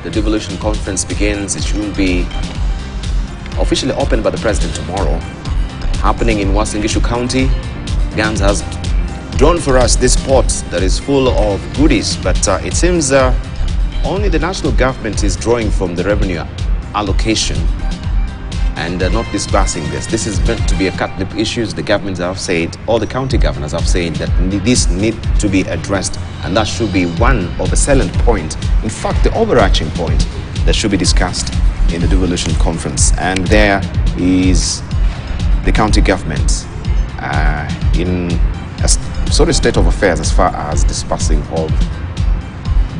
the devolution conference begins. It should be officially opened by the president tomorrow. Happening in Uasin Gishu County. Gans has drawn for us this pot that is full of goodies, but it seems only the national government is drawing from the revenue allocation and not disbursing this. This is meant to be a catnip issue. The governments have said, all the county governors have said that this need to be addressed, and that should be one of the salient point. In fact, the overarching point that should be discussed in the devolution conference. And there is the county government in a sort of state of affairs as far as disbursing of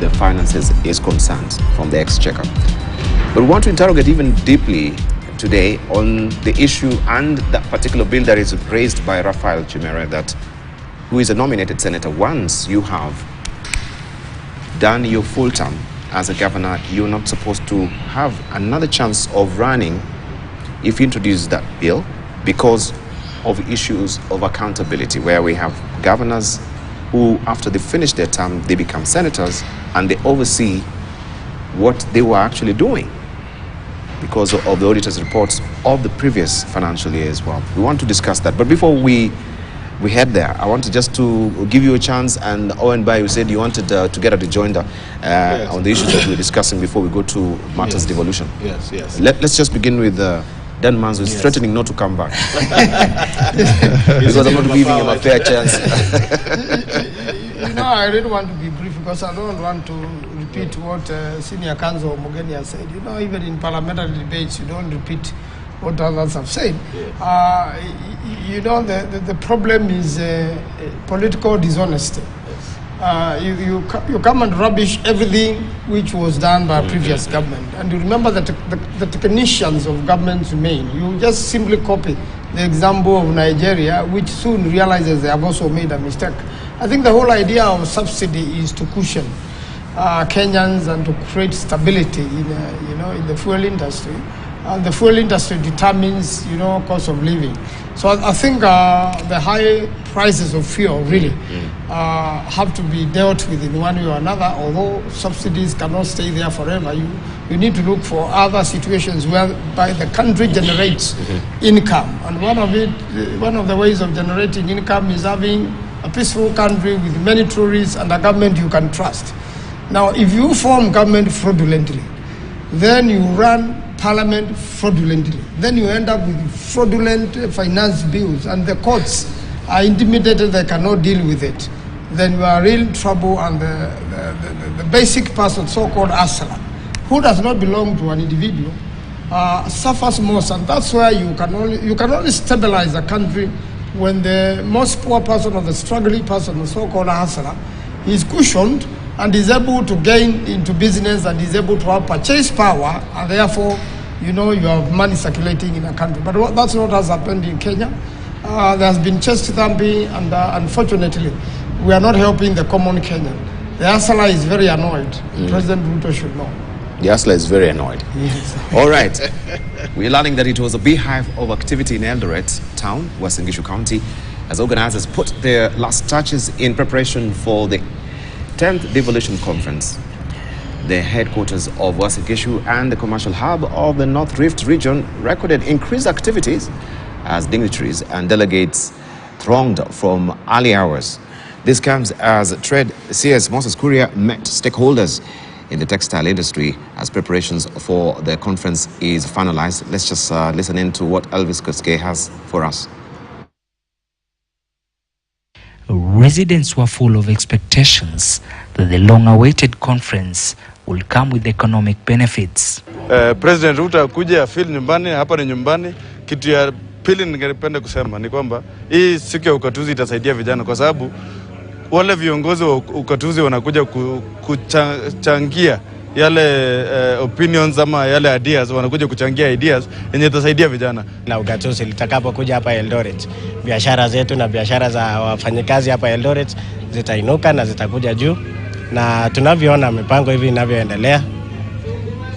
the finances is concerned from the exchequer. But we want to interrogate even deeply today on the issue and that particular bill that is raised by Raphael Chimera, that who is a nominated senator. Once you have done your full term as a governor, you're not supposed to have another chance of running if you introduce that bill, because of issues of accountability, where we have governors who, after they finish their term, they become senators and they oversee what they were actually doing because of the auditor's reports of the previous financial year as well. We want to discuss that. But before we head there, I wanted just to give you a chance, and Owen Bai, you said you wanted to get a rejoinder yes, on the issues that we were discussing before we go to matters devolution. Yes, yes. Let's just begin with Dan Manzo is threatening not to come back. Because I'm not giving him a fair chance. I really want to be brief because I don't want to repeat what Senior Counsel Mogeni has said. Even in parliamentary debates, you don't repeat what others have said. The problem is political dishonesty. You come and rubbish everything which was done by previous government. And you remember that the technicians of governments remain. You just simply copy the example of Nigeria, which soon realizes they have also made a mistake. I think the whole idea of subsidy is to cushion Kenyans and to create stability in the fuel industry. And the fuel industry determines, cost of living. So I think the high prices of fuel really have to be dealt with in one way or another. Although subsidies cannot stay there forever, you need to look for other situations whereby the country generates income. And one of the ways of generating income is having a peaceful country with many tourists and a government you can trust. Now, if you form government fraudulently, then you run parliament fraudulently, then you end up with fraudulent finance bills, and the courts are intimidated, they cannot deal with it. Then you are in trouble, and the basic person, so-called hustler, who does not belong to an individual, suffers most. And that's why you can only stabilize a country when the most poor person or the struggling person, the so-called hustler, is cushioned and is able to gain into business and is able to have purchase power, and therefore, you have money circulating in a country. But that's not what has happened in Kenya. There has been chest thumping, and unfortunately, we are not helping the common Kenyan. The hustler is very annoyed. President Ruto should know. The hustler is very annoyed. Yes. All right. We're learning that it was a beehive of activity in Eldoret town, Uasin Gishu County, as organizers put their last touches in preparation for the 10th Devolution Conference. The headquarters of Uasin Gishu and the commercial hub of the North Rift region recorded increased activities as dignitaries and delegates thronged from early hours. This comes as Trade CS Moses Kuria met stakeholders in the textile industry as preparations for the conference is finalized. Let's just listen in to what Elvis Koske has for us. Residents were full of expectations that the long-awaited conference will come with economic benefits. President Ruto kuja feel nyumbani, hapa ni nyumbani. Kitu ya pili ningependa kusema ni kwamba hii siku ya ukatuzi itasaidia vijana, kwa sababu wale viongozi wa ukatuzi wanakuja kuchangia yale opinions ama yale ideas, wanakuja kuchangia ideas yenye itasaidia vijana. Na ugatuzi litakapokuja hapa Eldoret, biashara zetu na biashara za wafanyikazi hapa Eldoret zitainuka na zitakuja juu, na tunavyoona mipango hivi inavyoendelea,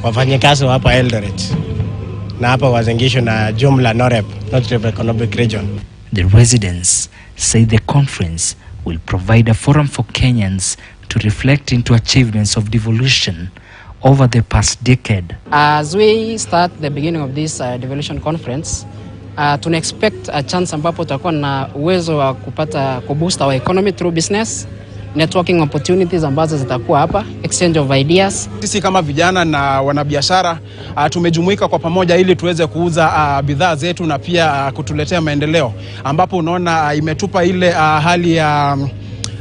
wafanyikazi wa hapa Eldoret na hapa Uasin Gishu na jumla North Rift Economic Region. The residents say the conference will provide a forum for Kenyans to reflect into achievements of devolution over the past decade. As we start the beginning of this Devolution conference, tuna expect a chance ambapo tutakuwa na uwezo wa kupata kuboost our economy through business, networking opportunities ambazo zitakuwa hapa, exchange of ideas. Sisi kama vijana na wanabiashara tumejumuika kwa pamoja ili tuweze kuuza bidhaa zetu na pia kutuletea maendeleo, ambapo unaona imetupa ile hali ya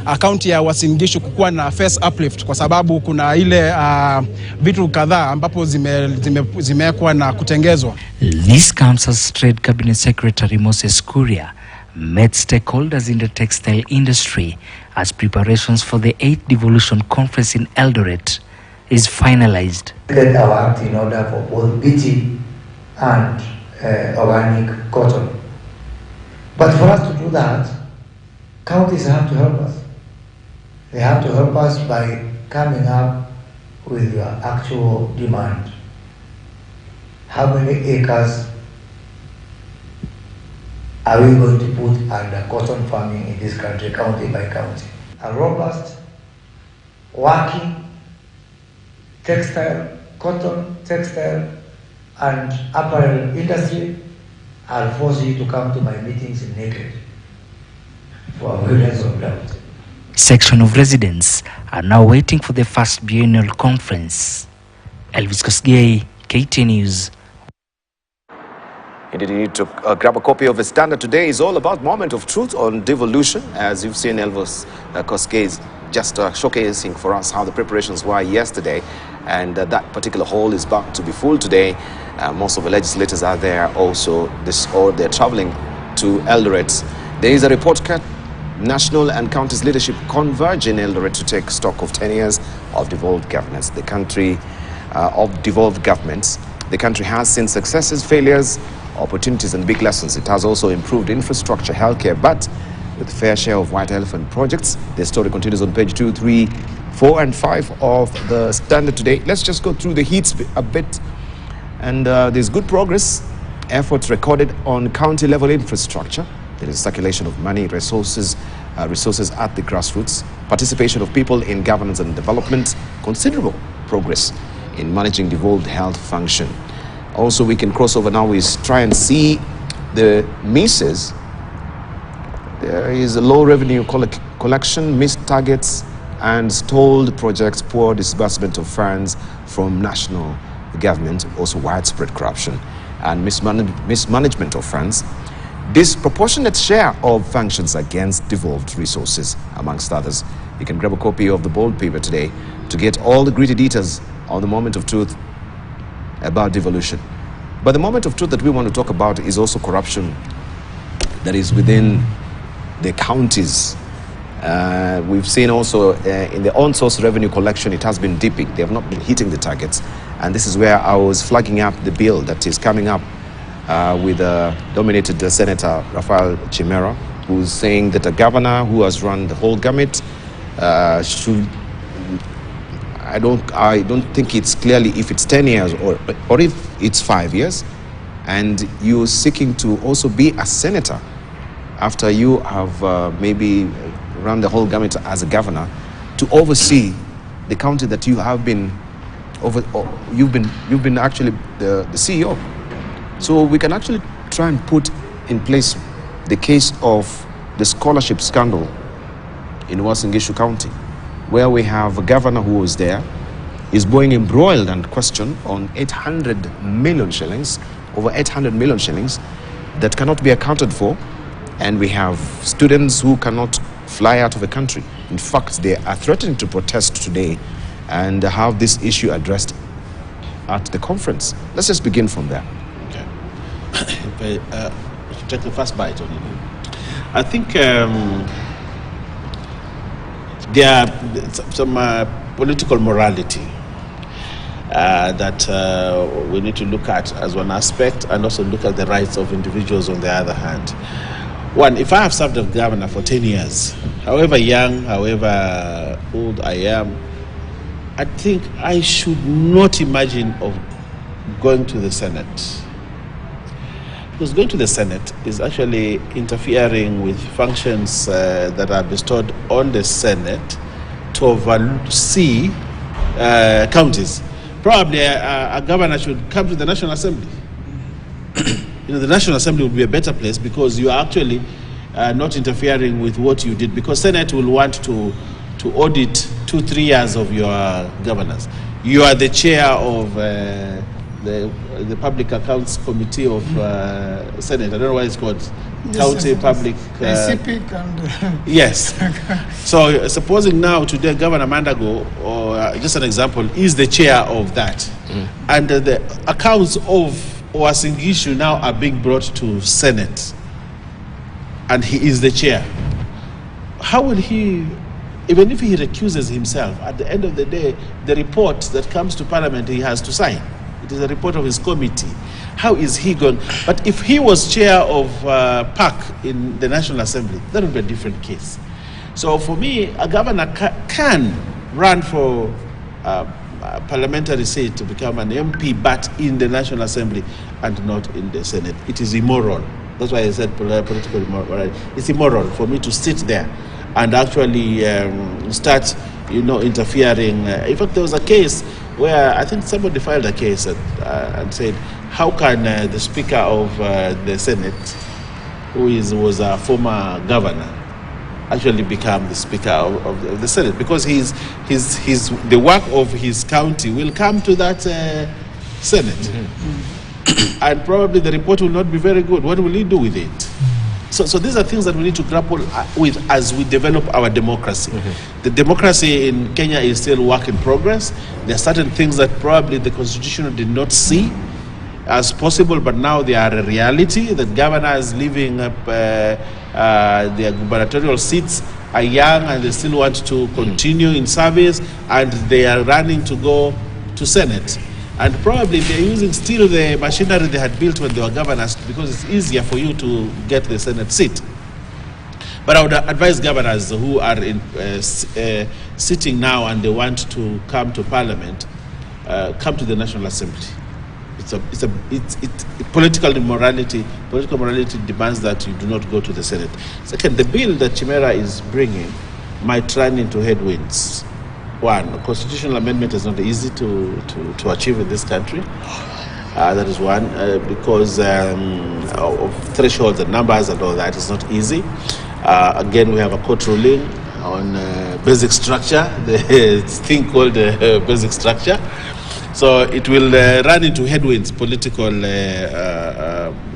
akaunti ya Uasin Gishu kukuwa na face uplift, kwa sababu kuna ile vitu kadhaa ambapo zimekuwa na kutengezwa. This comes as Trade Cabinet Secretary Moses Kuria met stakeholders in the textile industry as preparations for the 8th Devolution Conference in Eldoret is finalized. Get our act in order for both BT and organic cotton. But for us to do that, counties have to help us. They have to help us by coming up with your actual demand. How many acres are we going to put under cotton farming in this country, county by county? A robust, working textile, cotton, textile, and apparel industry. I'll force you to come to my meetings in naked for avoidance of doubt. Section of residents are now waiting for the first biennial conference. Elvis Kosgei, KT News. Indeed, you need to grab a copy of the Standard today. It's all about moment of truth on devolution. As you've seen, Elvis Kosgei is just showcasing for us how the preparations were yesterday. And that particular hall is back to be full today. Most of the legislators are there also. They're traveling to Eldoret. There is a report card. National and counties leadership converge in Eldoret to take stock of 10 years of devolved governance. The country The country has seen successes, failures, opportunities, and big lessons. It has also improved infrastructure, healthcare, but with a fair share of white elephant projects. The story continues on page 2, 3, 4, and 5 of the Standard today. Let's just go through the heats a bit. And there's good progress, efforts recorded on county-level infrastructure. There is circulation of money, resources at the grassroots, participation of people in governance and development, considerable progress in managing devolved health function. Also, we can cross over now is try and see the misses. There is a low revenue collection, missed targets, and stalled projects, poor disbursement of funds from national government, also widespread corruption and mismanagement of funds. Disproportionate share of functions against devolved resources, amongst others. You can grab a copy of the bold paper today to get all the gritty details on the moment of truth about devolution. But the moment of truth that we want to talk about is also corruption that is within the counties. We've seen also in the on-source revenue collection, it has been dipping. They have not been hitting the targets. And this is where I was flagging up the bill that is coming up with dominated Senator Rafael Chimera, who's saying that a governor who has run the whole gamut should, I don't think it's clearly if it's 10 years or if it's 5 years, and you're seeking to also be a senator after you have maybe run the whole gamut as a governor, to oversee the county that you have been you've been actually the CEO. So we can actually try and put in place the case of the scholarship scandal in Uasin Gishu County, where we have a governor who was there, is being embroiled and questioned on 800 million shillings, over 800 million shillings that cannot be accounted for. And we have students who cannot fly out of the country. In fact, they are threatening to protest today and have this issue addressed at the conference. Let's just begin from there. Okay. Take the first bite on it. I think there are some political morality that we need to look at as one aspect, and also look at the rights of individuals on the other hand. One, if I have served as governor for 10 years, however young, however old I am, I think I should not imagine of going to the Senate. Because going to the Senate is actually interfering with functions that are bestowed on the Senate to oversee counties. probably a governor should come to the National Assembly. The National Assembly would be a better place because you are actually not interfering with what you did, because Senate will want to audit 2-3 years of your governance. You are the chair of the Public Accounts Committee of Senate. I don't know what it's called. County Public... CPIC and... Yes. So supposing now today Governor Mandago, or just an example, is the chair of that. And the accounts of Uasin Gishu now are being brought to Senate. And he is the chair. How will he, even if he recuses himself, at the end of the day, the report that comes to Parliament he has to sign. It is a report of his committee. How is he going? But if he was chair of PAC in the National Assembly, that would be a different case. So for me, a governor can run for a parliamentary seat to become an MP, but in the National Assembly and not in the Senate. It is immoral. That's why I said political immoral. It's immoral for me to sit there and actually start, interfering. In fact, there was a case where I think somebody filed a case and said, how can the Speaker of the Senate, who was a former governor, actually become the Speaker of the Senate? Because the work of his county will come to that Senate. And probably the report will not be very good. What will he do with it? So these are things that we need to grapple with as we develop our democracy. The democracy in Kenya is still a work in progress. There are certain things that probably the Constitution did not see as possible, but now they are a reality. That governors living up their gubernatorial seats are young and they still want to continue in service, and they are running to go to Senate. And probably they're using still the machinery they had built when they were governors, because it's easier for you to get the Senate seat. But I would advise governors who are sitting now and they want to come to Parliament, come to the National Assembly. Political morality demands that you do not go to the Senate. Second, the bill that Chimera is bringing might run into headwinds. One, a constitutional amendment is not easy to achieve in this country. That is one, because of thresholds and numbers and all that is not easy. Again, we have a court ruling on basic structure, the thing called basic structure. So it will run into headwinds. Political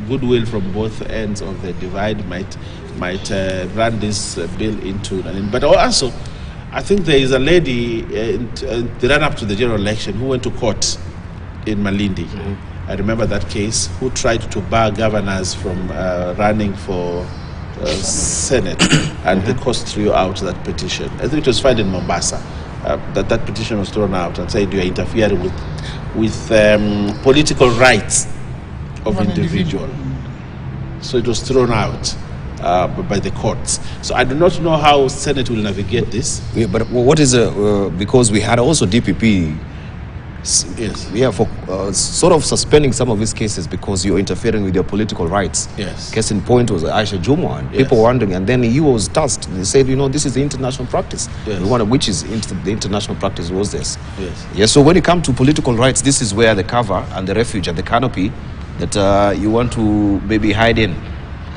goodwill from both ends of the divide might run this bill into. But also, I think there is a lady in the run-up to the general election who went to court in Malindi. I remember that case, who tried to bar governors from running for Senate, and the court threw out that petition. I think it was filed in Mombasa. That petition was thrown out and said you are interfering with political rights of individual. So it was thrown out by the courts. So I do not know how Senate will navigate this. Yeah, but what is because we had also DPP, Yes. yeah, for sort of suspending some of these cases because you're interfering with your political rights. Yes. Case in point was Aisha Jumwa, and people wondering, and then he was tasked. They said, this is the international practice. Yes. We wonder which is the international practice was this. Yes. Yeah. So when it comes to political rights, this is where the cover and the refuge and the canopy that you want to maybe hide in.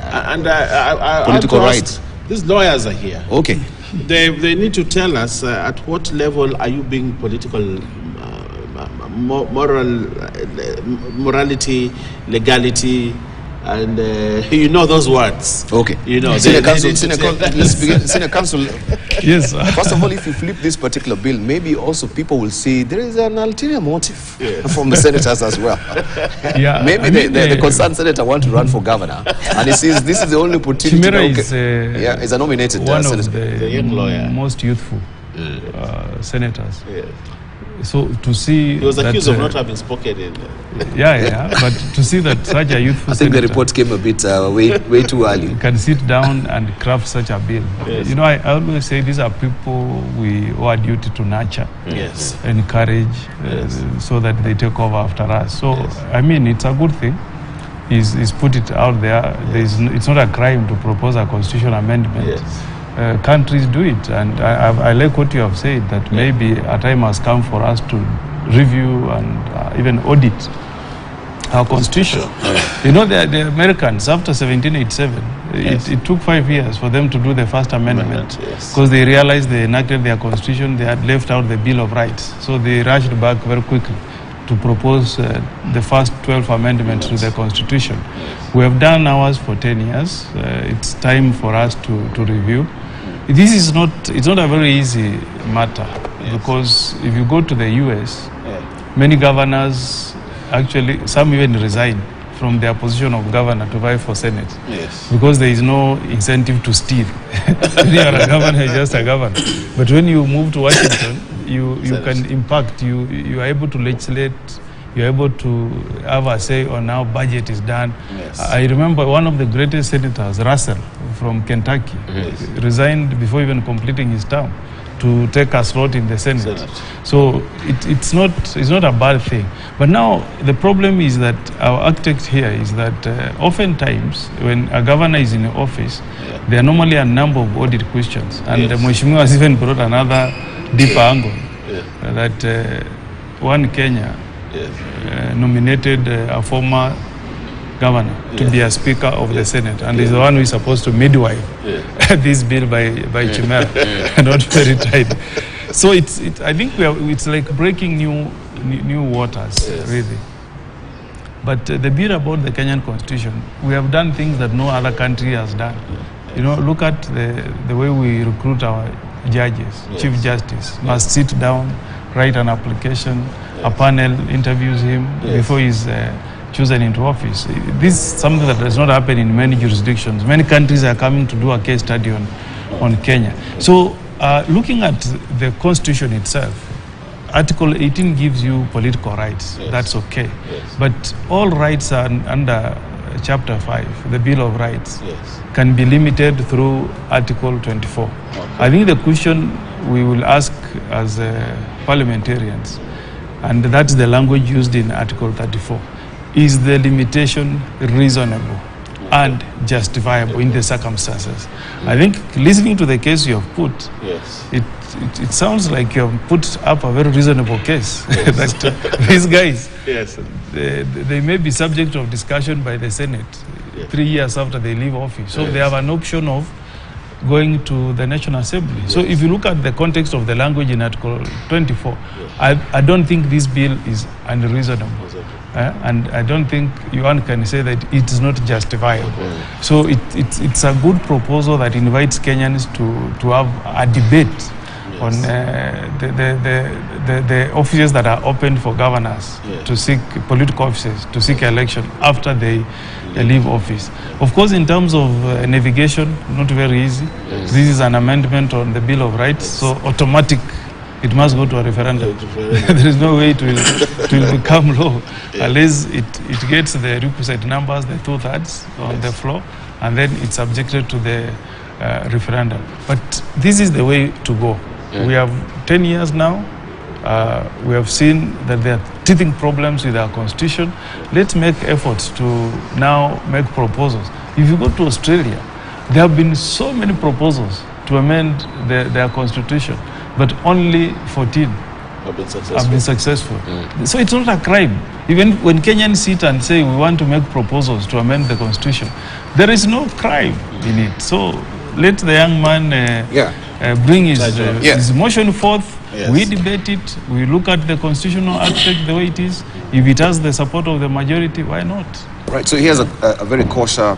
Political rights. These lawyers are here. Okay. They need to tell us at what level are you being political. Morality, legality, and those words. Okay. Senior Counsel. Yes. First of all, if you flip this particular bill, maybe also people will see there is an ulterior motive from the senators as well. Yeah. Maybe the concerned senator want to run for governor, and he sees this is the only opportunity. Chimera is a nominated one senator. of the young lawyer, most youthful senators. Yeah. So to see he was accused of not having spoken in. But to see that such a youthful I think the report came a bit way too early. Can sit down and craft such a bill. Yes. I always say these are people we owe a duty to nurture, encourage, so that they take over after us. So it's a good thing. He's put it out there. It's not a crime to propose a constitutional amendment. Yes. Countries do it, and I like what you have said, that maybe a time has come for us to review and even audit our constitution. You know, the Americans, after 1787, it took 5 years for them to do the first amendment because they realized they enacted their constitution, they had left out the Bill of Rights. So they rushed back very quickly to propose the first 12 amendments to the constitution. We have done ours for 10 years. It's time for us to review. This is not, it's not a very easy matter because if you go to the US, many governors, actually, some even resign from their position of governor to vie for Senate because there is no incentive to steal. When you are a governor, you're just a governor. But when you move to Washington, you can impact, you are able to legislate, you're able to have a say on how budget is done. I remember one of the greatest senators, Russell, from Kentucky, resigned before even completing his term to take a slot in the Senate. So it's not a bad thing. But now the problem is that our architect here is that oftentimes when a governor is in office, there are normally a number of audit questions. And the Mheshimiwa has even brought another deeper angle that one Kenya nominated a former governor to be a speaker of the Senate, and is the one who is supposed to midwife this bill by Chimera, not very tight. So I think it's like breaking new waters, really. But the beauty about the Kenyan Constitution, we have done things that no other country has done. You know, look at the way we recruit our judges. Chief Justice must sit down, write an application, a panel interviews him before he's chosen into office. This is something that does not happen in many jurisdictions. Many countries are coming to do a case study on Kenya. So looking at the Constitution itself, Article 18 gives you political rights. That's okay. But all rights are under Chapter 5, the Bill of Rights, can be limited through Article 24. I think the question we will ask as parliamentarians, and that's the language used in Article 34, is the limitation reasonable and justifiable in the circumstances? I think listening to the case you have put, it sounds like you have put up a very reasonable case. That these guys, they may be subject of discussion by the Senate 3 years after they leave office. So they have an option of going to the National Assembly. So if you look at the context of the language in Article 24, I don't think this bill is unreasonable. And I don't think one can say that it is not justifiable. So it's a good proposal that invites Kenyans to have a debate on the offices that are open for governors to seek political offices, to seek election after they leave office. Of course, in terms of navigation, not very easy. This is an amendment on the Bill of Rights, so automatic. It must go to a referendum. There is no way it will become law unless it gets the requisite numbers, the 2/3 on the floor, and then it's subjected to the referendum. But this is the way to go. We have 10 years now. We have seen that there are teething problems with our constitution. Let's make efforts to now make proposals. If you go to Australia, there have been so many proposals to amend their constitution, but only 14 have been successful. So it's not a crime. Even when Kenyans sit and say we want to make proposals to amend the constitution, there is no crime in it. So let the young man bring his motion forth. We debate it. We look at the constitutional aspect the way it is. If it has the support of the majority, why not? Right. So here's a very cautious,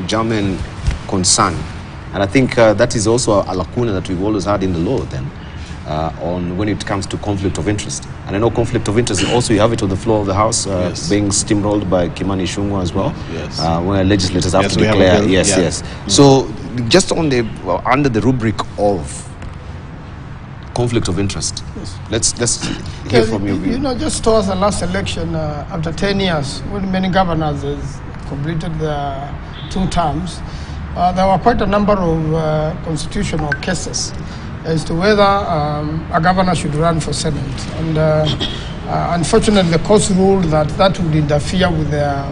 German concern. And I think that is also a lacuna that we've always had in the law then, on when it comes to conflict of interest. And I know conflict of interest, also you have it on the floor of the House, being steamrolled by Kimani Ichung'wah as well, where legislators have to declare, So just on under the rubric of conflict of interest, let's hear from you. You know, just towards the last election, after 10 years, when many governors has completed their 2 terms, there were quite a number of constitutional cases as to whether a governor should run for Senate. And unfortunately, the court ruled that would interfere with their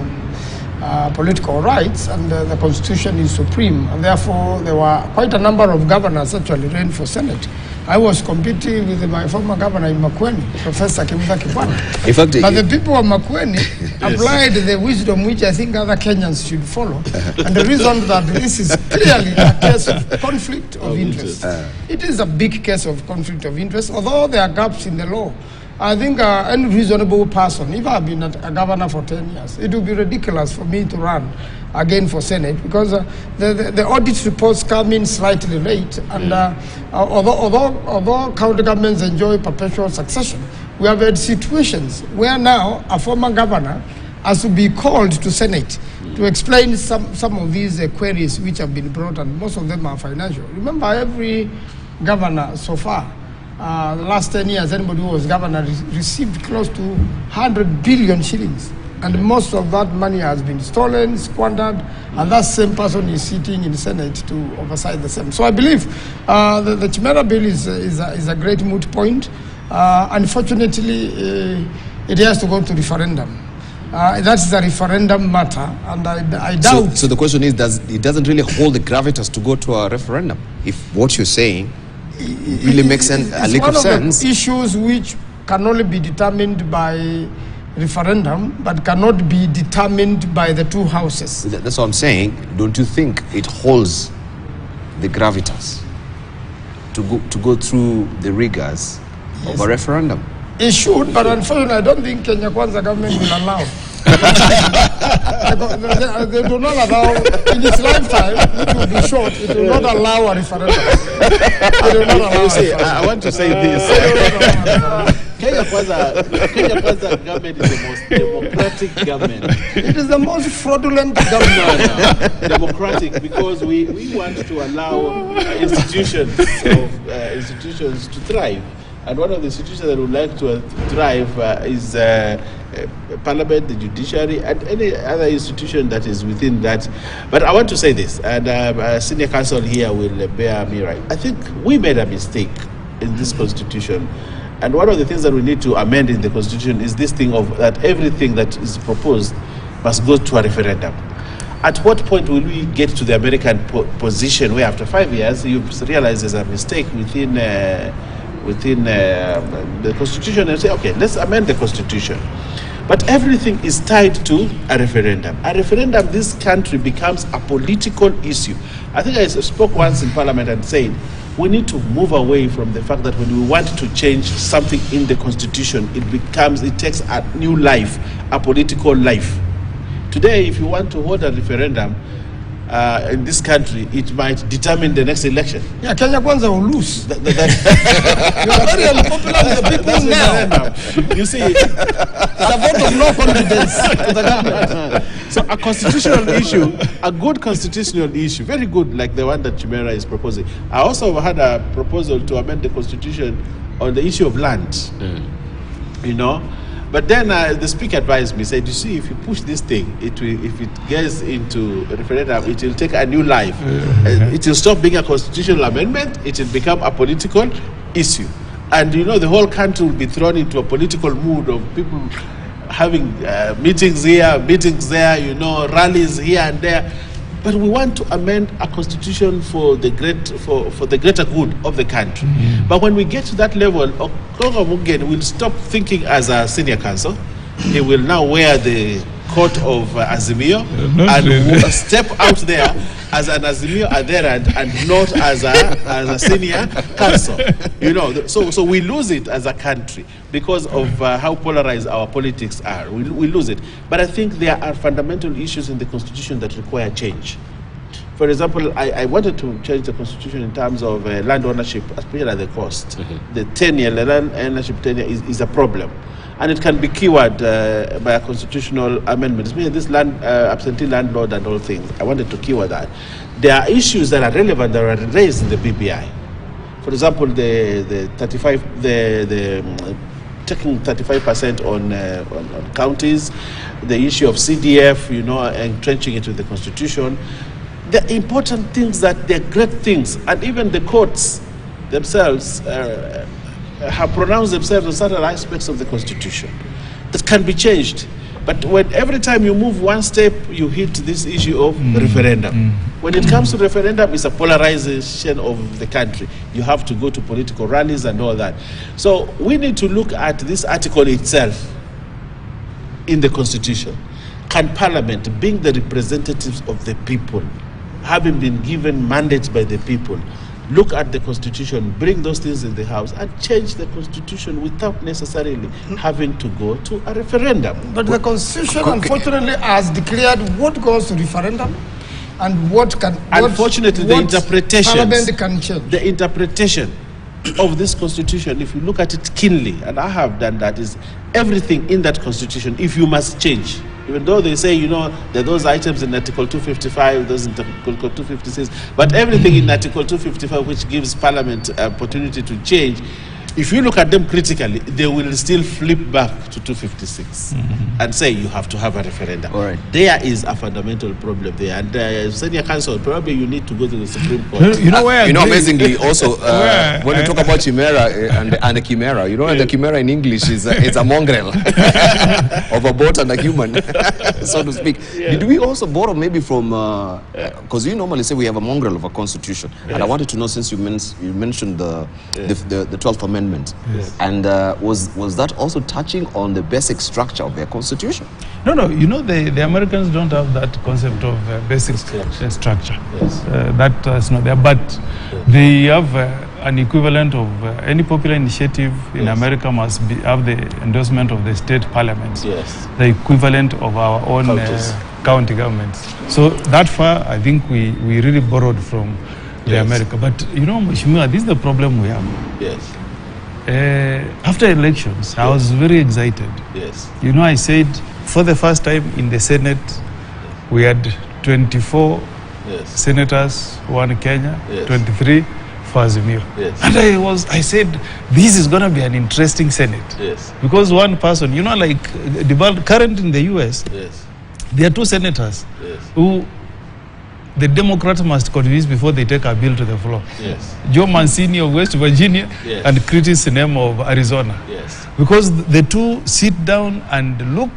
political rights, and the constitution is supreme. And therefore, there were quite a number of governors actually ran for Senate. I was competing with my former governor in Makueni, Professor Kimuta Kibwana. In fact, but the people of Makueni applied the wisdom which I think other Kenyans should follow. And the reason that this is clearly a case of conflict of interest. It is a big case of conflict of interest, although there are gaps in the law. I think any reasonable person, if I've been a governor for 10 years, it would be ridiculous for me to run again for Senate, because the audit reports come in slightly late, and although county governments enjoy perpetual succession, we have had situations where now a former governor has to be called to Senate to explain some of these queries which have been brought, and most of them are financial. Remember, every governor so far, the last 10 years, anybody who was governor received close to 100 billion shillings. And most of that money has been stolen, squandered, and that same person is sitting in the Senate to oversight the same. So I believe the Chimera bill is a great moot point. Unfortunately, it has to go to referendum. That is a referendum matter, and I doubt. So the question is, it doesn't really hold the gravitas to go to a referendum if what you're saying really makes a lick of sense. The issues which can only be determined by referendum, but cannot be determined by the two houses. That's what I'm saying. Don't you think it holds the gravitas to go through the rigors of a referendum? It should, but unfortunately, I don't think Kenya Kwanza government will allow. They do not allow, in its lifetime, it will be short, it will not allow a referendum. I want to say this. Kenya Kwanza government is the most democratic government. It is the most fraudulent government. No. Democratic, because we want to allow institutions to thrive. And one of the institutions that would like to thrive is Parliament, the judiciary, and any other institution that is within that. But I want to say this, and senior counsel here will bear me right. I think we made a mistake in this constitution. And one of the things that we need to amend in the constitution is this thing of that everything that is proposed must go to a referendum. At what point will we get to the American position where after 5 years you realize there's a mistake within the constitution and say, okay, let's amend the constitution. But everything is tied to a referendum. A referendum, this country becomes a political issue. I think I spoke once in Parliament and said, we need to move away from the fact that when we want to change something in the constitution, it takes a new life, a political life. Today, if you want to hold a referendum in this country, it might determine the next election. Yeah, Kenya Kwanza will lose. You are very unpopular with the people now. You see, it's a vote of no confidence to the government. So a constitutional issue, a good constitutional issue, very good, like the one that Chimera is proposing. I also had a proposal to amend the constitution on the issue of land, you know. But then the speaker advised me, said, you see, if you push this thing, if it gets into a referendum, it will take a new life. It will stop being a constitutional amendment, it will become a political issue. And, you know, the whole country will be thrown into a political mood of people having meetings here, meetings there, you know, rallies here and there. But we want to amend a constitution for the greater good of the country. But when we get to that level, Okongo Mugen will stop thinking as a senior counsel. He will now wear the coat of Azimio and step out there as an Azimio adherent and not as a senior counsel. You know, so we lose it as a country because of how polarized our politics are. We lose it. But I think there are fundamental issues in the constitution that require change. For example, I wanted to change the constitution in terms of land ownership, especially at the cost. The tenure, the land ownership tenure is a problem. And it can be cured by a constitutional amendment. Especially this land, absentee landlord and all things. I wanted to cure that. There are issues that are relevant that are raised in the BBI. For example, taking 35% on counties, the issue of CDF, you know, entrenching into the constitution. They're important things, that they're great things, and even the courts themselves have pronounced themselves on certain aspects of the constitution that can be changed. But when every time you move one step, you hit this issue of referendum. When it comes to referendum, it's a polarization of the country. You have to go to political rallies and all that. So we need to look at this article itself in the Constitution. Can Parliament, being the representatives of the people, having been given mandates by the people, look at the Constitution, bring those things in the House, and change the Constitution without necessarily having to go to a referendum? But the Constitution, unfortunately, has declared what goes to referendum and what can. Unfortunately, the interpretation, Parliament can change. The interpretation of this Constitution, if you look at it keenly, and I have done that, is everything in that Constitution, if you must change. Even though they say, you know, there are those items in Article 255, those in Article 256, but everything in Article 255 which gives Parliament opportunity to change, if you look at them critically, they will still flip back to 256 and say you have to have a referendum. All right. There is a fundamental problem there. And Senior Counsel, probably you need to go to the Supreme Court. You know, amazingly, also, when you talk about chimera and a chimera, you know, the chimera in English is it's a mongrel of a bot and a human, so to speak. Yeah. Did we also borrow maybe from, because you normally say we have a mongrel of a constitution, and I wanted to know, since you mentioned the 12th Amendment, yes. And was that also touching on the basic structure of their constitution? No, you know, the Americans don't have that concept of basic structure. Yes. That's not there, but they have an equivalent of any popular initiative in America must have the endorsement of the state parliaments, the equivalent of our own county governments. So that far, I think we really borrowed from the America. But you know, Mheshimiwa, this is the problem we have. Yes. After elections, I was very excited. Yes. You know, I said for the first time in the Senate, we had 24 senators, one in Kenya, 23 for Azimio. Yes. And I said, this is going to be an interesting Senate. Yes. Because one person, you know, like the current in the US, there are two senators who the Democrats must convince before they take a bill to the floor. Yes. Joe Mancini of West Virginia and Curtis Sinema of Arizona. Yes. Because the two sit down and look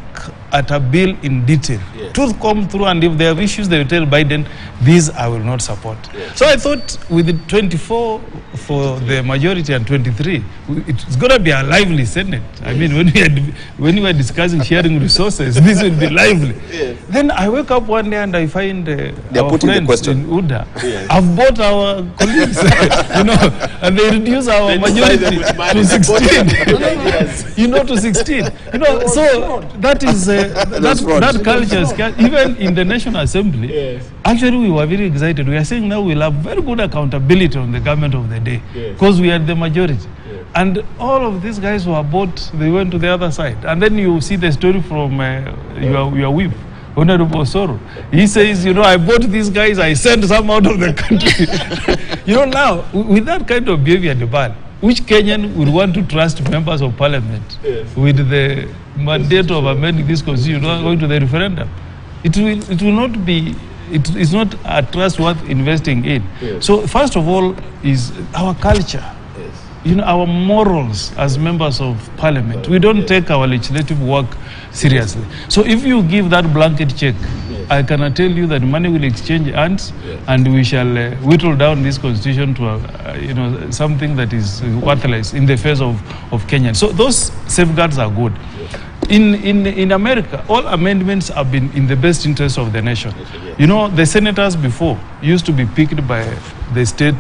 at a bill in detail. Truth come through, and if they have issues, they will tell Biden, these I will not support. So I thought with the 24 for the majority and 23, it's going to be a lively Senate. I mean, when we were discussing sharing resources, this will be lively. Then I wake up one day and I find our friends in UDA have bought our colleagues, you know, and they reduce our majority to 16. You know, to 16. You know, so that is that culture is even in the National Assembly. Actually, we were very excited. We are saying now we'll have very good accountability on the government of the day because we had the majority. And all of these guys who are bought, they went to the other side. And then you see the story from your whip, Honorable Soro. He says, you know, I bought these guys, I sent some out of the country. You know, now, with that kind of behavior, which Kenyan would want to trust members of parliament with the mandate of amending this constitution going to the referendum? It will not be, it's not a trust worth investing in. So first of all is our culture. You know, our morals as members of parliament. We don't take our legislative work seriously. So if you give that blanket check, I cannot tell you that money will exchange hands, and we shall whittle down this constitution to you know, something that is worthless in the face of Kenyans. So those safeguards are good. In America, all amendments have been in the best interest of the nation. You know, the senators before used to be picked by the state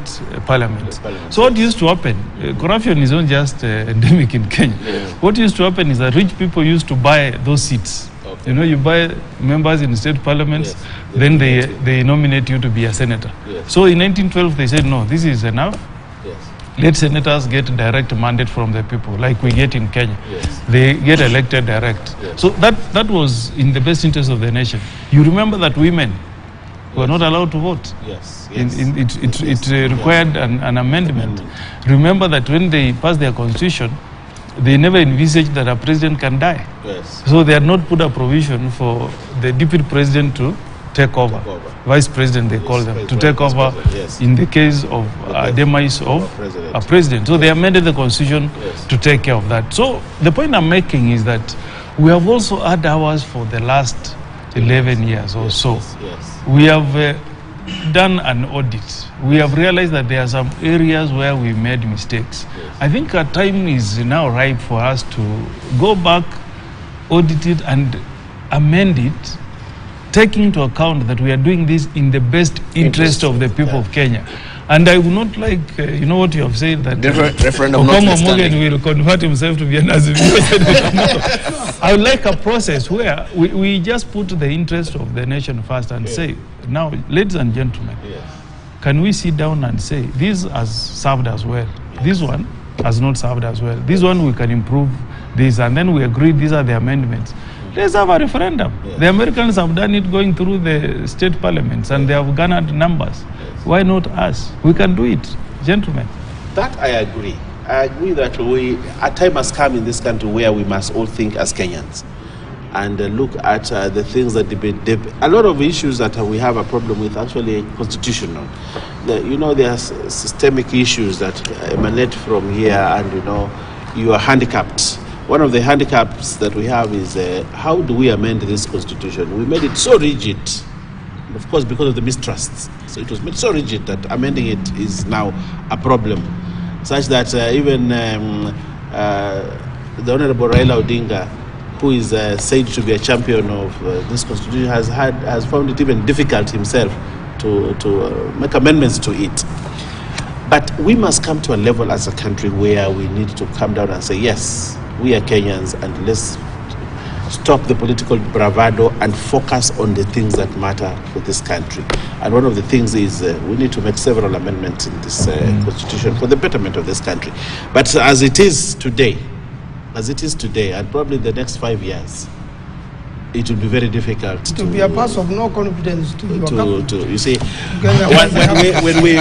parliament. So what used to happen, corruption is not just endemic in Kenya. What used to happen is that rich people used to buy those seats. You know, you buy members in state parliaments, then they nominate you to be a senator. So in 1912, they said, no, this is enough. Let senators get direct mandate from the people, like we get in Kenya. They get elected direct. So that was in the best interest of the nation. You remember that women were not allowed to vote. It required an amendment. Remember that when they passed their constitution, they never envisaged that a president can die. So they had not put a provision for the deputy president to take over. Vice president, they call them, to take over in the case of demise of a president. So they amended the constitution to take care of that. So the point I'm making is that We have also had ours for the last 11 years or so. Yes. We have done an audit. We have realized that there are some areas where we made mistakes. I think our time is now ripe for us to go back, audit it, and amend it, taking into account that we are doing this in the best interest of the people of Kenya. And I would not like, you know what you have said, that referendum Okomo Morgan will convert himself to be an Azimio. I would like a process where we just put the interest of the nation first and say, now, ladies and gentlemen, can we sit down and say, this has served us well, this one has not served us well, this one we can improve this, and then we agree these are the amendments. Let's have a referendum. The Americans have done it going through the state parliaments, and they have garnered numbers. Why not us? We can do it, gentlemen. That I agree. I agree that a time has come in this country where we must all think as Kenyans and look at the things that a lot of issues that we have a problem with actually constitutional. There are systemic issues that emanate from here, and you are handicapped. One of the handicaps that we have is how do we amend this constitution? We made it so rigid, of course, because of the mistrusts. So it was made so rigid that amending it is now a problem, such that even the Honorable Raila Odinga, who is said to be a champion of this constitution, has found it even difficult himself to make amendments to it. But we must come to a level as a country where we need to come down and say, yes, we are Kenyans, and let's stop the political bravado and focus on the things that matter for this country. And one of the things is we need to make several amendments in this constitution for the betterment of this country. But as it is today, and probably the next 5 years, it will be very difficult to be a pass of no confidence to your government. You see, when we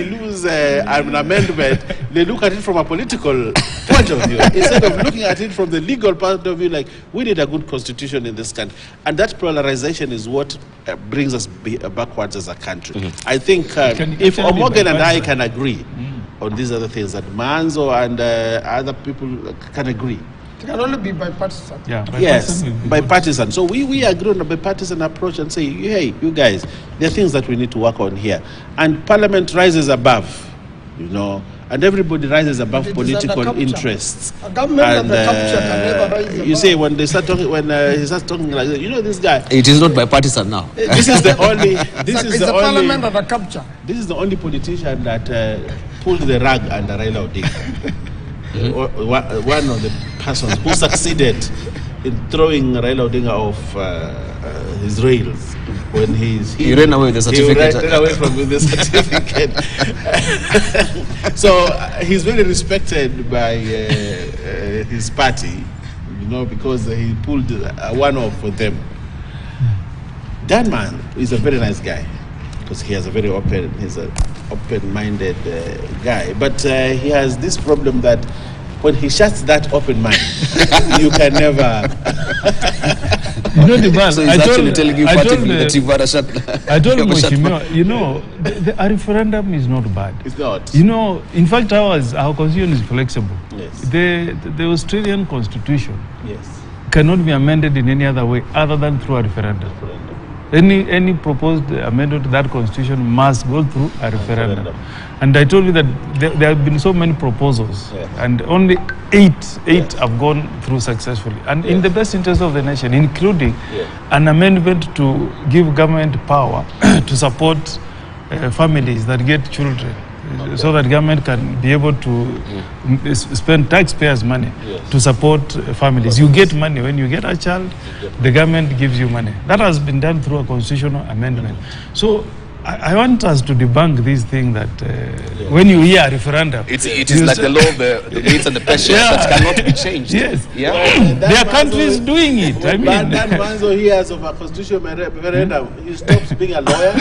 lose an amendment, they look at it from a political point of view instead of looking at it from the legal point of view. Like, we need a good constitution in this country, and that polarization is what brings us backwards as a country. I think if Morgan and I can agree on these other things, that Manzo and other people can agree. It can only be bipartisan. Yes, bipartisan. So we agree on a bipartisan approach and say, hey, you guys, there are things that we need to work on here. And Parliament rises above, and everybody rises above political interests. A government under capture can never rise above. You say when he starts talking like that, this guy. It is not bipartisan now. This is the only. Parliament under capture. This is the only politician that pulled the rug under Raila Odinga. One of the persons who succeeded in throwing Raila Odinga off his rails when he ran away with the certificate. He ran away with the certificate. So he's very respected by his party, because he pulled one off for them. That man is a very nice guy, because he's an open-minded guy. But he has this problem that when he shuts that open mind, you can never. So he's actually telling you that you've got to shut. I told him, a referendum is not bad. It's not. In fact, our constitution is flexible. Yes. The Australian constitution cannot be amended in any other way other than through a referendum. Any proposed amendment to that constitution must go through a referendum. And I told you that there have been so many proposals, and only eight have gone through successfully. And in the best interest of the nation, including an amendment to give government power to support families that get children, so that government can be able to spend taxpayers' money to support families. You get money when you get a child, the government gives you money. That has been done through a constitutional amendment. So I want us to debunk this thing that when you hear a referendum, it is like the law of the weights and the pressures that cannot be changed. Yes. There are countries doing it. I mean, that Manzo hears of a constitutional referendum, he stops being a lawyer.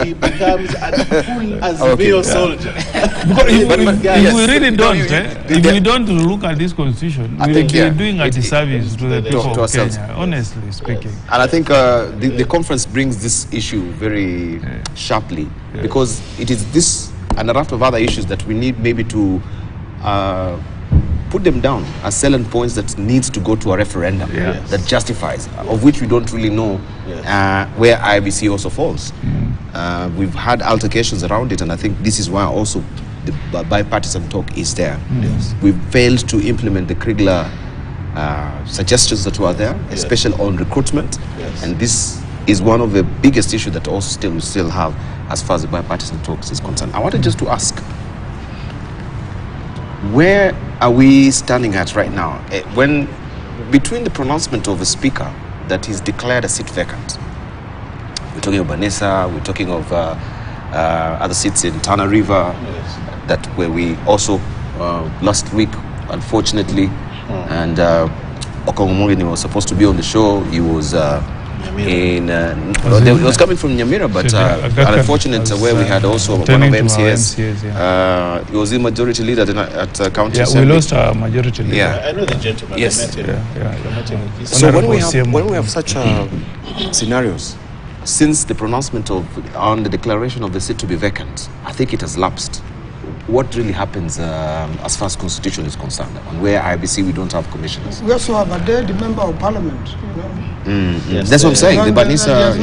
He becomes a full Azimio soldier. If we really don't, if we don't look at this constitution, we will be doing a disservice to the people of Kenya, honestly speaking. And I think the conference brings this issue very sharply, because it is this and a raft of other issues that we need maybe to put them down as selling points that needs to go to a referendum that justifies, of which we don't really know where IBC also falls. We've had altercations around it, and I think this is why also the bipartisan talk is there. We've failed to implement the Kriegler suggestions that were there, especially on recruitment, and this is one of the biggest issues that also we still have as far as the bipartisan talks is concerned. I wanted just to ask, where are we standing at right now? When between the pronouncement of the speaker that he's declared a seat vacant, we're talking of Banesa, we're talking of other seats in Tana River, that where we also last week, unfortunately, and Okongomogeni was supposed to be on the show. He was he was coming from Nyamira, but unfortunate where we had also one of MCS. He was the majority leader at county assembly. We lost our majority leader. I know the gentleman. Yes. So when we have such scenarios, since the pronouncement on the declaration of the seat to be vacant, I think it has lapsed. What really happens as far as constitution is concerned, on where IBC we don't have commissioners? We also have a dead member of parliament, you know. That's what I'm saying. The Banisa,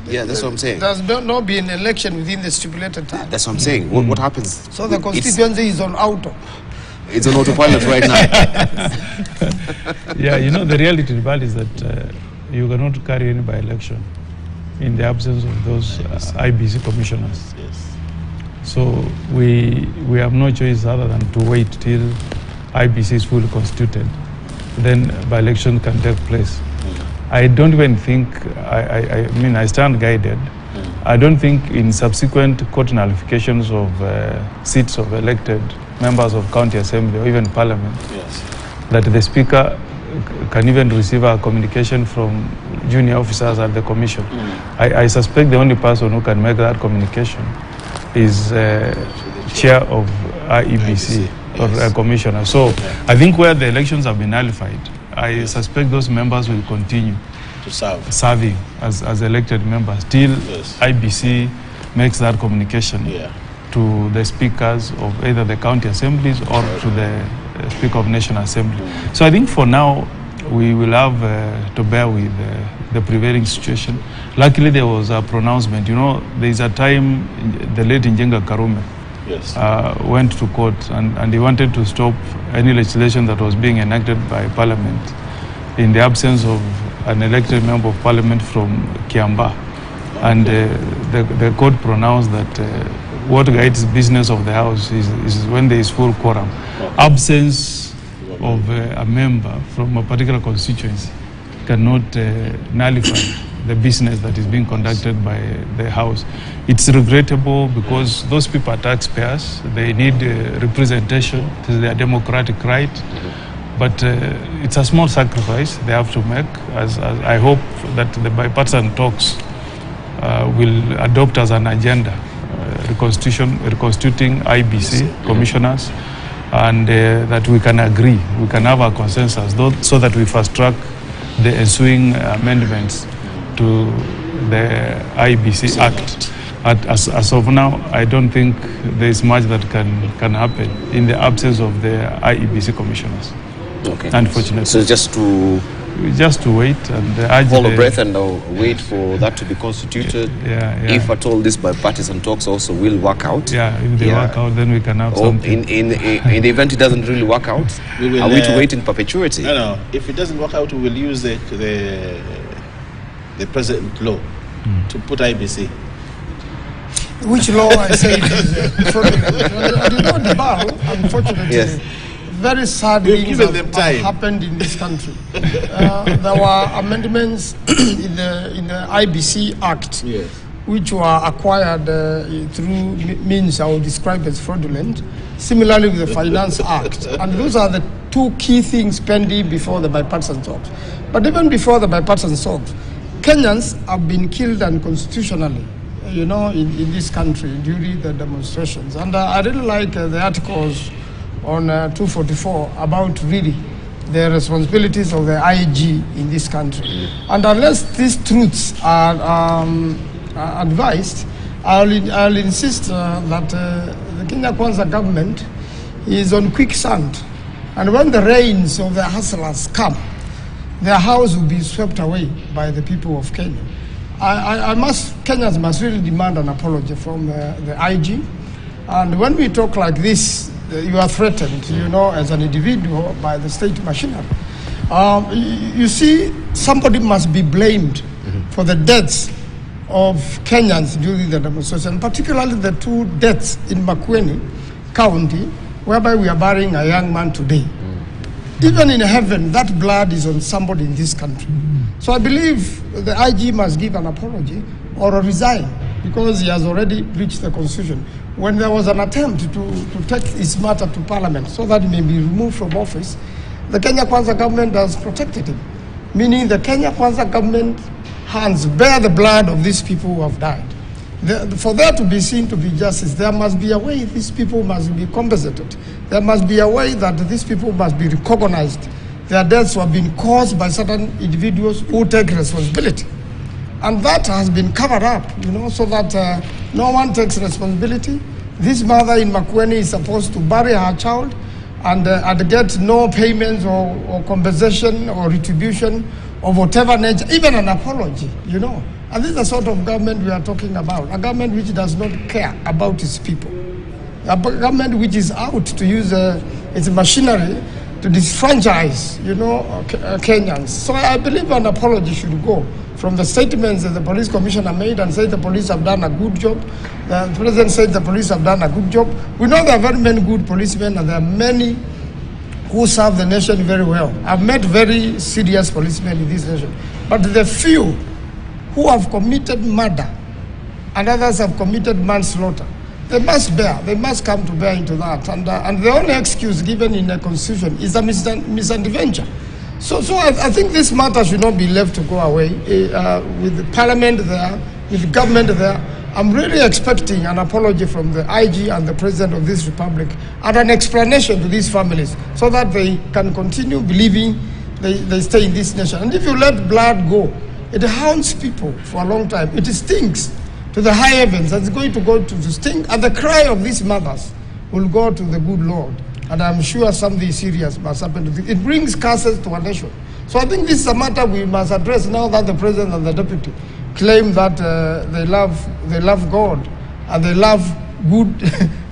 yeah, that's what I'm saying. There's not been an election within the stipulated time. That's what I'm saying. What happens? So the constituency is on auto. It's on autopilot right now. Yeah, you know, the reality is that you cannot carry any by-election in the absence of those IBC commissioners. So we have no choice other than to wait till IBC is fully constituted. Then by-election can take place. I don't even think, I mean, I stand guided. I don't think in subsequent court nullifications of seats of elected members of county assembly or even parliament, that the speaker can even receive a communication from junior officers at the commission. I suspect the only person who can make that communication is chair of IEBC or a commissioner. So I think where the elections have been nullified, I suspect those members will continue to serving as elected members till IBC makes that communication to the speakers of either the county assemblies or to the Speaker of National Assembly. So I think for now we will have to bear with the prevailing situation. Luckily there was a pronouncement. You know, there is a time the late Njenga Karume went to court and he wanted to stop any legislation that was being enacted by Parliament in the absence of an elected member of Parliament from Kiamba. And the court pronounced that what guides business of the House is when there is full quorum. Absence of a member from a particular constituency cannot nullify the business that is being conducted by the House. It's regrettable because those people are taxpayers. They need representation. It is their democratic right. But it's a small sacrifice they have to make. As I hope that the bipartisan talks will adopt as an agenda reconstituting IBC commissioners, and that we can agree, we can have a consensus, so that we fast track the ensuing amendments to the IBC Act. As of now, I don't think there is much that can happen in the absence of the IEBC commissioners. Okay. Unfortunately. So just to wait and hold a breath and wait for that to be constituted. If at all this bipartisan talks also will work out. If they work out, then we can have something. In the event it doesn't really work out, are we to wait in perpetuity? No. If it doesn't work out, we will use the present law to put IBC. Which law I say is fraudulent. I did not devour, unfortunately. Very sad things have happened in this country. There were amendments in the IBC Act, which were acquired through means I will describe as fraudulent. Similarly with the Finance Act. And those are the two key things pending before the bipartisan talks. But even before the bipartisan talks, Kenyans have been killed unconstitutionally, you know, in this country during the demonstrations. And I really like the articles on 244 about really the responsibilities of the IG in this country. And unless these truths are advised, I'll insist that the Kenya Kwanza government He is on quicksand. And when the rains of the hustlers come, their house will be swept away by the people of Kenya. Kenyans must really demand an apology from the IG. And when we talk like this, you are threatened, as an individual by the state machinery. You see, somebody must be blamed for the deaths of Kenyans during the demonstration, particularly the 2 deaths in Makueni County, whereby we are burying a young man today. Even in heaven, that blood is on somebody in this country. So I believe the IG must give an apology or resign, because he has already breached the constitution. When there was an attempt to take his matter to parliament so that he may be removed from office, the Kenya Kwanza government has protected him, meaning the Kenya Kwanza government hands bear the blood of these people who have died. For there to be seen to be justice, there must be a way these people must be compensated. There must be a way that these people must be recognized. Their deaths have been caused by certain individuals who take responsibility. And that has been covered up, so that no one takes responsibility. This mother in Makueni is supposed to bury her child and get no payments or compensation or retribution of whatever nature, even an apology, And this is the sort of government we are talking about, a government which does not care about its people, a government which is out to use its machinery to disfranchise, Kenyans. So I believe an apology should go from the statements that the police commissioner made and said the police have done a good job. The president said the police have done a good job. We know there are very many good policemen and there are many who serve the nation very well. I've met very serious policemen in this nation. But the few who have committed murder and others have committed manslaughter, they must come to bear into that. And the only excuse given in the constitution is a misadventure. So I think this matter should not be left to go away. With the parliament there, with the government there, I'm really expecting an apology from the IG and the president of this republic and an explanation to these families so that they can continue believing they stay in this nation. And if you let blood go, it haunts people for a long time. It stinks to the high heavens. It's going to go to the stink, and the cry of these mothers will go to the good Lord. And I'm sure something serious must happen to this. It brings curses to our nation. So I think this is a matter we must address now that the president and the deputy claim that they love God and they love good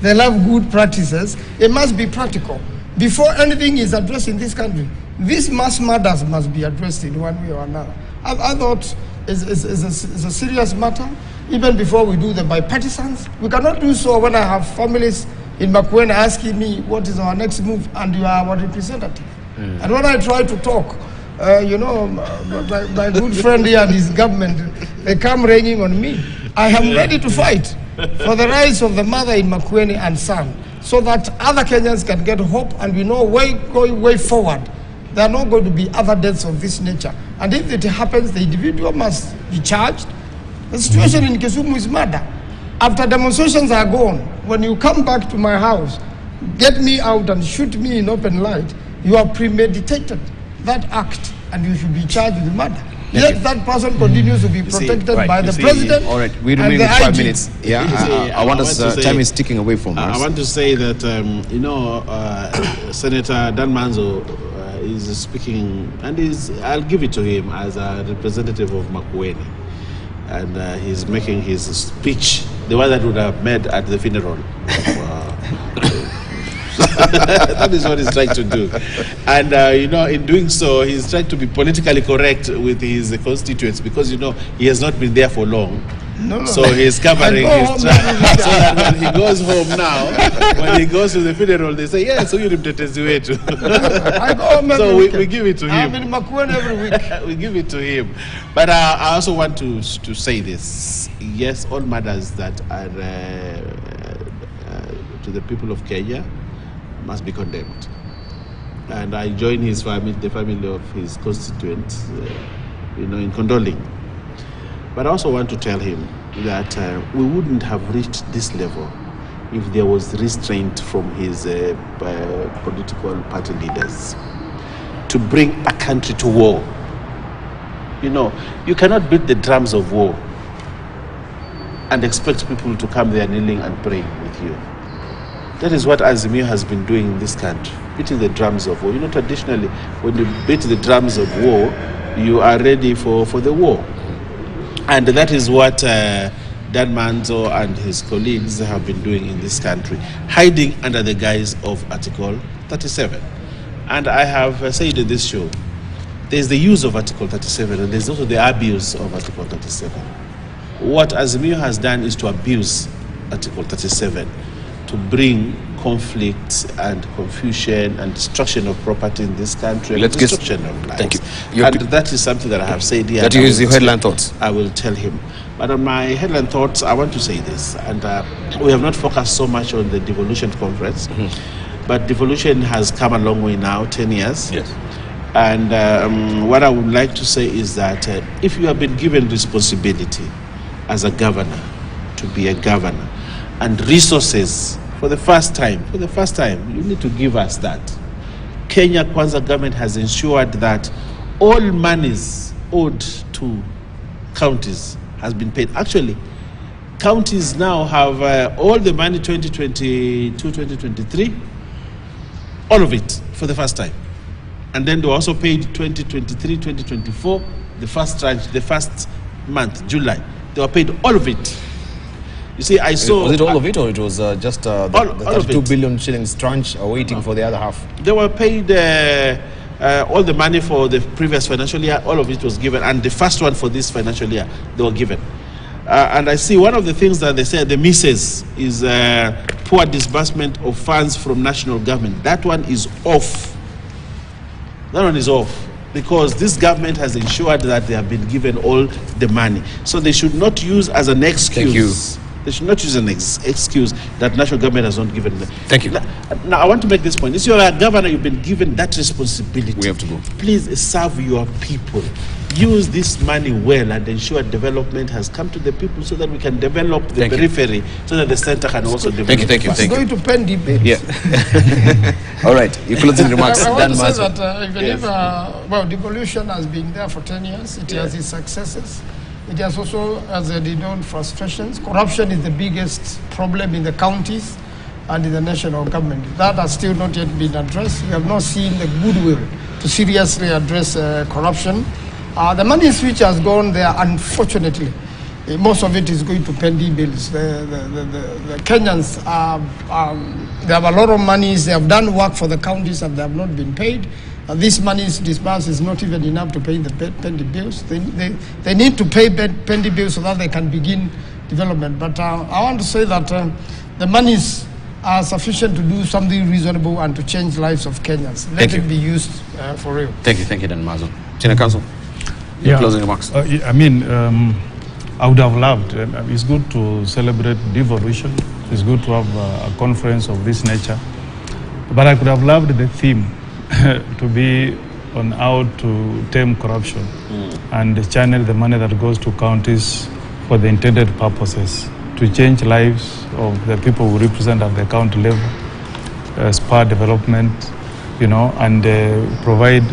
they love good practices. It must be practical. Before anything is addressed in this country, these mass murders must be addressed in one way or another. I thought it's a serious matter. Even before we do the bipartisans, we cannot do so when I have families in Makueni asking me what is our next move, and you are our representative. And when I try to talk, my good friend here and his government, they come raining on me. I am ready to fight for the rights of the mother in Makueni and son, so that other Kenyans can get hope, and we know going way forward, there are not going to be other deaths of this nature. And if it happens, the individual must be charged. The situation in Kisumu is murder. After demonstrations are gone, when you come back to my house, get me out and shoot me in open light, you have premeditated that act and you should be charged with murder. Yet that person continues to be protected by the president. All right, we remain with 5 minutes. Yeah, I want us, time is ticking away from us. I want to say that, Senator Dan Manzo is speaking, and I'll give it to him as a representative of Makueni. And he's making his speech, the one that would have made at the funeral. That is what he's trying to do. And, in doing so, he's trying to be politically correct with his constituents because, he has not been there for long. No. So he's covering his track. So that when he goes home now, when he goes to the funeral, they say, yes, huyu ni mtetezi wetu. So we give it to him. I'm in Makueni every week. We give it to him. But I also want to say this. Yes, all matters that are to the people of Kenya must be condemned. And I join his family, the family of his constituents, in condoling. But I also want to tell him that we wouldn't have reached this level if there was restraint from his political party leaders to bring a country to war. You cannot beat the drums of war and expect people to come there kneeling and praying with you. That is what Azimio has been doing in this country, beating the drums of war. You know, traditionally, when you beat the drums of war, you are ready for the war. And that is what Dan Manzo and his colleagues have been doing in this country, hiding under the guise of Article 37. And I have said in this show, there's the use of Article 37 and there's also the abuse of Article 37. What Azimio has done is to abuse Article 37 to bring conflict and confusion and destruction of property in this country and destruction of lives. Thank you. And that is something that I have said here. That is your headline thoughts. I will tell him. But on my headline thoughts, I want to say this. And we have not focused so much on the Devolution conference. But Devolution has come a long way now, 10 years. Yes. And what I would like to say is that if you have been given responsibility as a governor to be a governor and resources for the first time, you need to give us that. Kenya Kwanza government has ensured that all monies owed to counties has been paid. Actually, counties now have all the money 2022, 2023, all of it for the first time. And then they were also paid 2023, 2024, the first tranche, the first month, July. They were paid all of it. You see, I saw... Was it all of it, or it was just the 32 billion shillings tranche waiting for the other half? They were paid all the money for the previous financial year, all of it was given, and the first one for this financial year, they were given. And I see one of the things that they said, the misses, is poor disbursement of funds from national government. That one is off. That one is off. Because this government has ensured that they have been given all the money. So they should not use as an excuse. Thank you. They should not use an excuse that national government has not given them. Thank you. Now, I want to make this point. If you are a governor, you've been given that responsibility. We have to go. Please serve your people. Use this money well and ensure development has come to the people so that we can develop the periphery, so that the center can also develop. Thank you. It's going to pen debate. Yeah. All right. Your closing remarks. I want Dan to say Mazo. that even if, devolution has been there for 10 years, it has its successes. It has also, as they known, frustrations. Corruption is the biggest problem in the counties and in the national government. That has still not yet been addressed. We have not seen the goodwill to seriously address corruption. The money which has gone there, unfortunately, most of it is going to pending bills. The Kenyans, they have a lot of monies. They have done work for the counties and they have not been paid. This money is disbursed is not even enough to pay the pending bills. They need to pay pending bills so that they can begin development. But I want to say that the monies are sufficient to do something reasonable and to change lives of Kenyans. Let it be used for real. Thank you, Dan Mazo. China Council, your closing remarks. I would have loved, it's good to celebrate devolution. It's good to have a conference of this nature. But I could have loved the theme to be on how to tame corruption and channel the money that goes to counties for the intended purposes, to change lives of the people who represent at the county level, spur development, and provide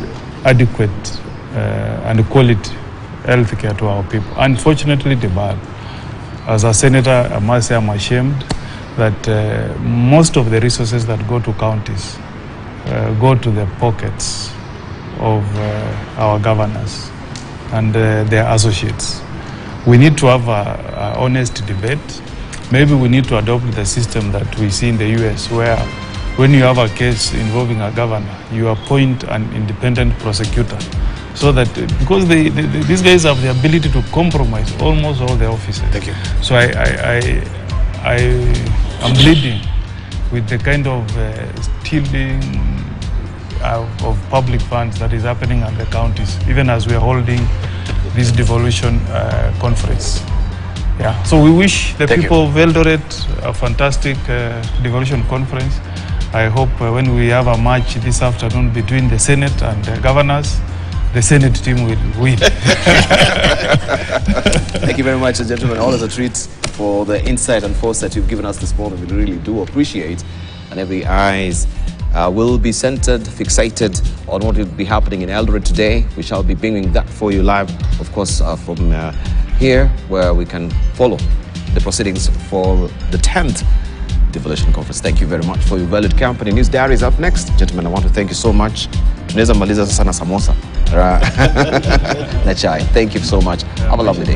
adequate and quality health care to our people. Unfortunately, the bad. As a senator, I must say I'm ashamed that most of the resources that go to counties go to the pockets of our governors and their associates. We need to have an honest debate. Maybe we need to adopt the system that we see in the US, where when you have a case involving a governor, you appoint an independent prosecutor, so that because these guys have the ability to compromise almost all the offices. Thank you. So I am pleading with the kind of stealing of public funds that is happening at the counties, even as we are holding this devolution conference. Yeah. So we wish the people of Eldoret a fantastic devolution conference. I hope when we have a match this afternoon between the Senate and the governors, the Senate team will win. Thank you very much, gentlemen. All of the treats for the insight and foresight you've given us this morning. We really do appreciate. And every eyes will be centered, fixated on what will be happening in Eldoret today. We shall be bringing that for you live, of course, from here, where we can follow the proceedings for the 10th Devolution Conference. Thank you very much for your valued company. News Diary is up next. Gentlemen, I want to thank you so much. Tunaweza maliza sasa na samosa na chai. Thank you so much. Have a lovely day.